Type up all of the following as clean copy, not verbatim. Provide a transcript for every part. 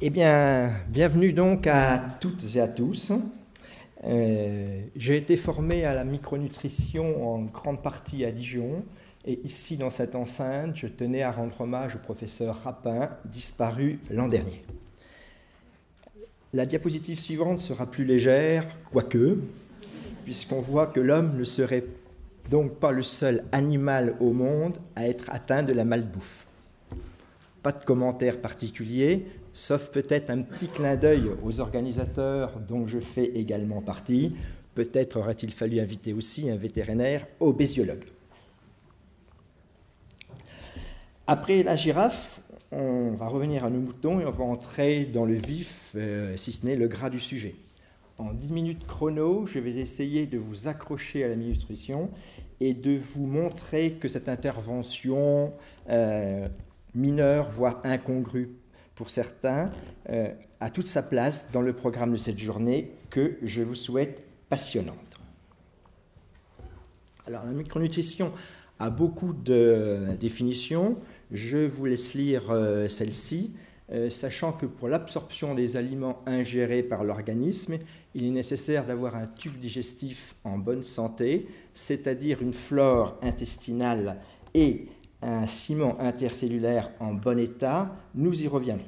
Eh bien, bienvenue donc à toutes et à tous. J'ai été formé à la micronutrition en grande partie à Dijon. Et ici, dans cette enceinte, je tenais à rendre hommage au professeur Rapin, disparu l'an dernier. La diapositive suivante sera plus légère, quoique, puisqu'on voit que l'homme ne serait donc pas le seul animal au monde à être atteint de la malbouffe. Pas de commentaires particuliers, sauf peut-être un petit clin d'œil aux organisateurs dont je fais également partie. Peut-être aurait-il fallu inviter aussi un vétérinaire obésiologue. Après la girafe, on va revenir à nos moutons et on va entrer dans le vif, si ce n'est le gras du sujet. En 10 minutes chrono, je vais essayer de vous accrocher à la nutrition et de vous montrer que cette intervention mineure, voire incongrue pour certains, a toute sa place dans le programme de cette journée que je vous souhaite passionnante. Alors, la micronutrition a beaucoup de définitions. Je vous laisse lire celle-ci, sachant que pour l'absorption des aliments ingérés par l'organisme, il est nécessaire d'avoir un tube digestif en bonne santé, c'est-à-dire une flore intestinale et un ciment intercellulaire en bon état. Nous y reviendrons.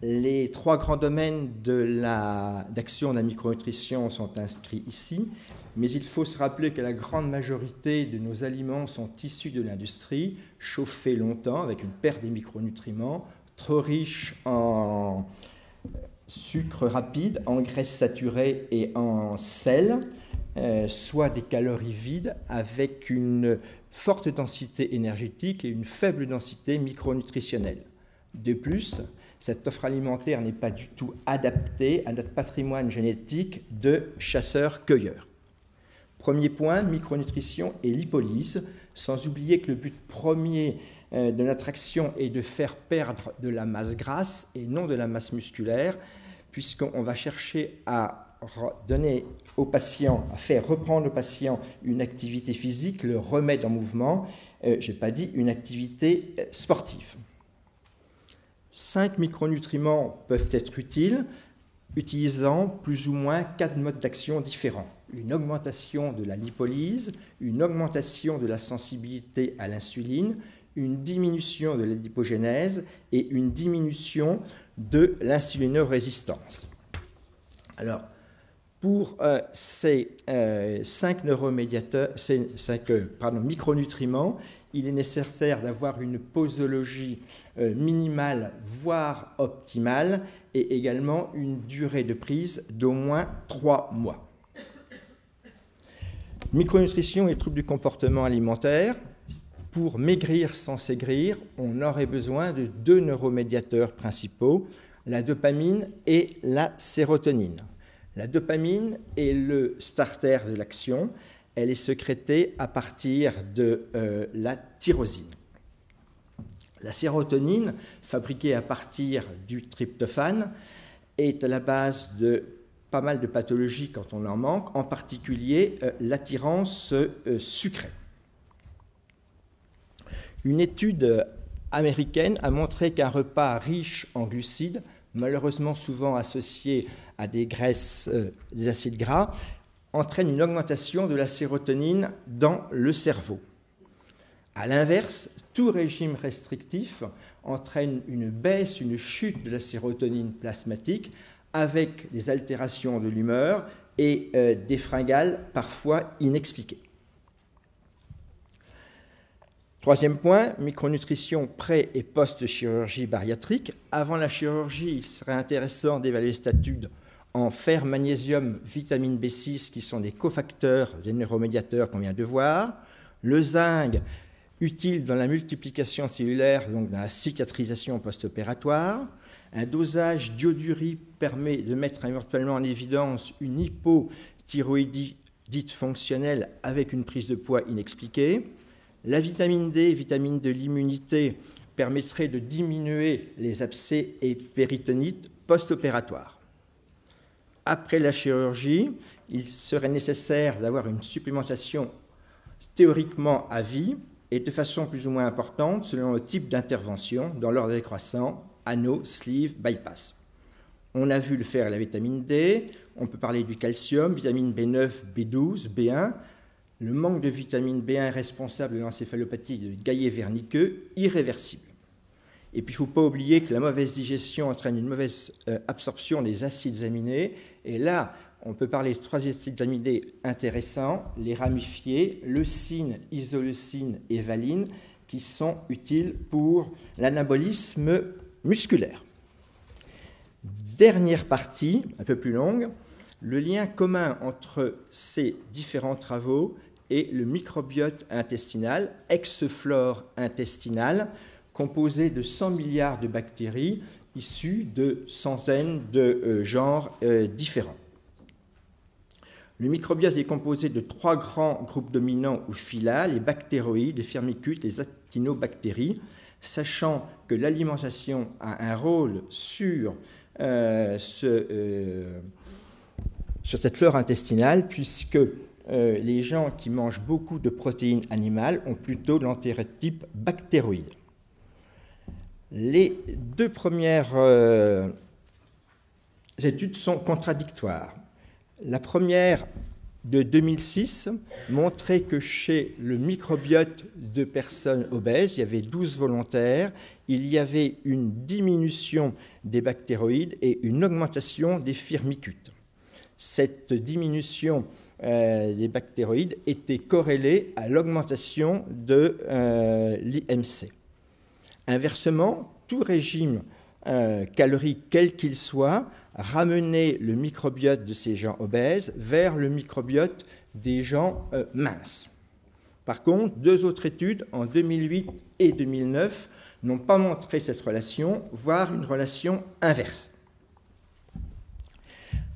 Les trois grands domaines d'action de la micronutrition sont inscrits ici, mais il faut se rappeler que la grande majorité de nos aliments sont issus de l'industrie, chauffés longtemps avec une perte des micronutriments, trop riches en sucre rapide, en graisses saturées et en sel, soit des calories vides avec une forte densité énergétique et une faible densité micronutritionnelle. De plus, cette offre alimentaire n'est pas du tout adaptée à notre patrimoine génétique de chasseurs-cueilleurs. Premier point, micronutrition et lipolyse, sans oublier que le but premier de notre action est de faire perdre de la masse grasse et non de la masse musculaire, puisqu'on va chercher à donner au patient, à faire reprendre au patient une activité physique, le remettre en mouvement, je n'ai pas dit une activité sportive. 5 micronutriments peuvent être utiles, utilisant plus ou moins 4 modes d'action différents. Une augmentation de la lipolyse, une augmentation de la sensibilité à l'insuline, une diminution de la lipogénèse et une diminution de l'insulinorésistance. Alors, pour ces 5 micronutriments, il est nécessaire d'avoir une posologie minimale, voire optimale, et également une durée de prise d'au moins 3 mois. Micronutrition et troubles du comportement alimentaire. Pour maigrir sans s'aigrir, on aurait besoin de 2 neuromédiateurs principaux, la dopamine et la sérotonine. La dopamine est le starter de l'action. Elle est sécrétée à partir de la tyrosine. La sérotonine, fabriquée à partir du tryptophane, est à la base de pas mal de pathologies quand on en manque, en particulier l'attirance sucrée. Une étude américaine a montré qu'un repas riche en glucides, malheureusement souvent associé à des graisses, des acides gras, entraîne une augmentation de la sérotonine dans le cerveau. A l'inverse, tout régime restrictif entraîne une baisse, une chute de la sérotonine plasmatique avec des altérations de l'humeur et des fringales parfois inexpliquées. Troisième point, micronutrition pré- et post-chirurgie bariatrique. Avant la chirurgie, il serait intéressant d'évaluer cette étude en fer, magnésium, vitamine B6, qui sont des cofacteurs des neuromédiateurs qu'on vient de voir. Le zinc, utile dans la multiplication cellulaire, donc dans la cicatrisation post-opératoire. Un dosage d'iodurée permet de mettre éventuellement en évidence une hypothyroïdie dite fonctionnelle avec une prise de poids inexpliquée. La vitamine D, vitamine de l'immunité, permettrait de diminuer les abcès et péritonites post-opératoires. Après la chirurgie, il serait nécessaire d'avoir une supplémentation théoriquement à vie et de façon plus ou moins importante selon le type d'intervention dans l'ordre décroissant, anneau, sleeve, bypass. On a vu le fer et la vitamine D, on peut parler du calcium, vitamine B9, B12, B1. Le manque de vitamine B1 est responsable de l'encéphalopathie de Gaillet-Wernicke, irréversible. Et puis il ne faut pas oublier que la mauvaise digestion entraîne une mauvaise absorption des acides aminés. Et là, on peut parler de trois acides aminés intéressants, les ramifiés, leucine, isoleucine et valine, qui sont utiles pour l'anabolisme musculaire. Dernière partie, un peu plus longue, le lien commun entre ces différents travaux est le microbiote intestinal, ex-flore intestinale, composé de 100 milliards de bactéries issues de centaines de genres différents. Le microbiote est composé de trois grands groupes dominants ou phyla, les bactéroïdes, les firmicutes, les actinobactéries, sachant que l'alimentation a un rôle sur cette flore intestinale, puisque les gens qui mangent beaucoup de protéines animales ont plutôt l'entérotype bactéroïde. Les deux premières études sont contradictoires. La première, de 2006, montrait que chez le microbiote de personnes obèses, il y avait 12 volontaires, il y avait une diminution des bactéroïdes et une augmentation des firmicutes. Cette diminution des bactéroïdes était corrélée à l'augmentation de l'IMC. Inversement, tout régime calorique, quel qu'il soit, ramenait le microbiote de ces gens obèses vers le microbiote des gens minces. Par contre, deux autres études, en 2008 et 2009, n'ont pas montré cette relation, voire une relation inverse.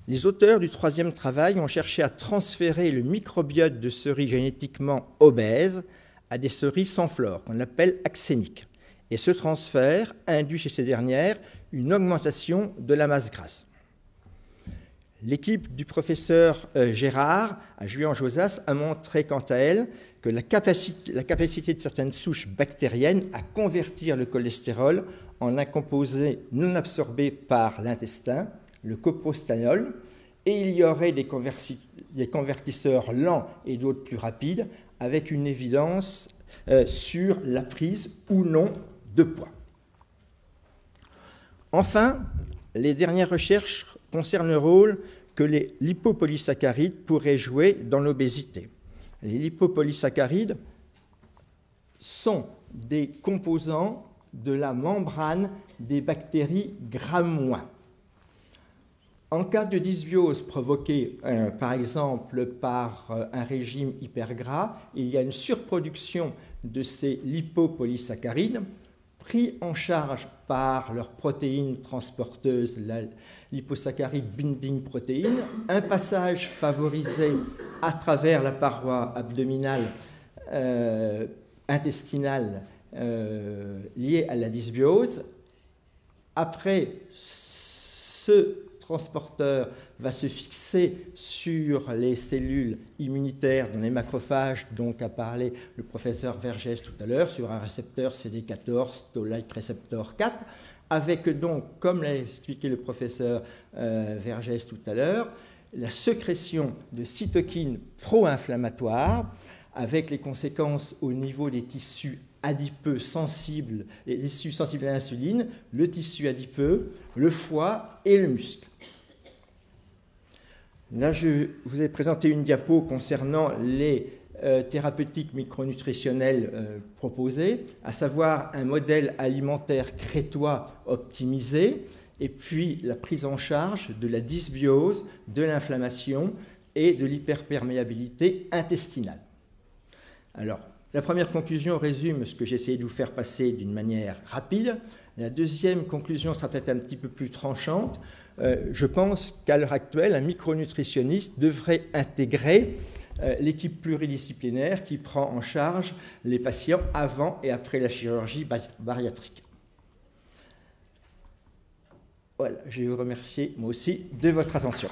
Les auteurs du troisième travail ont cherché à transférer le microbiote de souris génétiquement obèses à des souris sans flore, qu'on appelle axéniques. Et ce transfert induit chez ces dernières une augmentation de la masse grasse. L'équipe du professeur Gérard à Juan-Josas a montré quant à elle que la capacité de certaines souches bactériennes à convertir le cholestérol en un composé non absorbé par l'intestin, le coprostanol, et il y aurait des convertisseurs lents et d'autres plus rapides, avec une évidence sur la prise ou non de poids. Enfin, les dernières recherches concernent le rôle que les lipopolysaccharides pourraient jouer dans l'obésité. Les lipopolysaccharides sont des composants de la membrane des bactéries Gram-. En cas de dysbiose provoquée, par exemple, par un régime hypergras, il y a une surproduction de ces lipopolysaccharides pris en charge par leur protéine transporteuse, la liposaccharide binding protéine, un passage favorisé à travers la paroi abdominale intestinale liée à la dysbiose. Après, ce transporteur va se fixer sur les cellules immunitaires dans les macrophages, dont a parlé le professeur Vergès tout à l'heure, sur un récepteur CD14, Toll-like receptor 4, avec donc, comme l'a expliqué le professeur Vergès tout à l'heure, la sécrétion de cytokines pro-inflammatoires, avec les conséquences au niveau des tissus adipeux sensibles, les tissus sensibles à l'insuline, le tissu adipeux, le foie et le muscle. Là, je vous ai présenté une diapo concernant les thérapeutiques micronutritionnelles proposées, à savoir un modèle alimentaire crétois optimisé, et puis la prise en charge de la dysbiose, de l'inflammation et de l'hyperperméabilité intestinale. Alors, la première conclusion résume ce que j'ai essayé de vous faire passer d'une manière rapide. La deuxième conclusion sera peut-être un petit peu plus tranchante. Je pense qu'à l'heure actuelle, un micronutritionniste devrait intégrer l'équipe pluridisciplinaire qui prend en charge les patients avant et après la chirurgie bariatrique. Voilà, je vais vous remercier moi aussi de votre attention.